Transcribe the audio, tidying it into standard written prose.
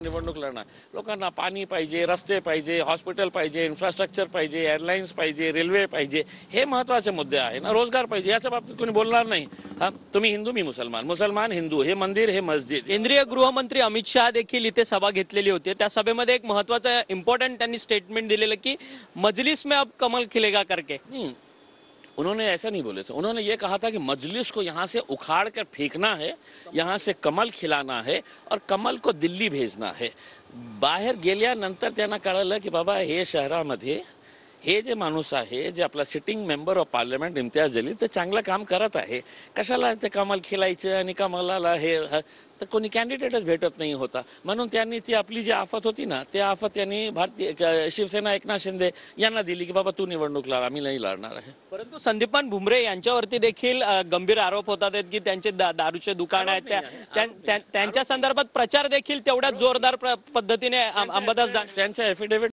निवडणूक लढणार. लोकांना पाणी पाहिजे, रस्ते पाहिजे, हॉस्पिटल पाहिजे, इन्फ्रास्ट्रक्चर पाहिजे, एअरलाईन्स पाहिजे, रेल्वे पाहिजे, हे महत्त्वाचे मुद्दे आहे ना. रोजगार पाहिजे, याच्या बाबतीत कोणी बोलणार नाही. हा, तुम्ही हिंदू मी मुसलमान, मुसलमान हिंदू, हे मंदिर हे मस्जिद. केंद्रीय गृहमंत्री अमित शहा देखील इथे सभा घेतलेली होती. त्या सभेमध्ये एक महत्त्वाचं इम्पॉर्टंट त्यांनी स्टेटमेंट दिलेलं की मजलिस में अब कमल खिलेगा करके. उन्होंने ऐसा नहीं बोले थे. उन्होंने ये कहा था कि मजलिस को यहाँ से उखाड़ कर फेंकना है, यहाँ से कमल खिलाना है और कमल को दिल्ली भेजना है. बाहेर गेल्यानंतर त्यांना कळलं की बाबा हे शहरामध्ये हे जे माणूस आहे, जे आपला sitting member of parliament Imtiaz Jaleel, ते चांगलं काम करत आहे. कशाला ते कमल खिलायचं आणि कमलाला हे तर कोणी कॅन्डिडेटच भेटत नाही होता. म्हणून त्यांनी ती आपली जी आफत होती ना, ते आफत त्यांनी भारतीय शिवसेना एकनाथ शिंदे यांना दिली की बाबा तू निवडणूक लढ, आम्ही नाही लढणार आहे. परंतु संदीपान भुमरे यांच्यावरती देखील गंभीर आरोप होतात की त्यांचे दारूचे दुकान आहेत. त्यांच्या संदर्भात प्रचार देखील तेवढ्याच जोरदार पद्धतीने अंबादास दानवे त्यांच्या ॲफिडेव्हिट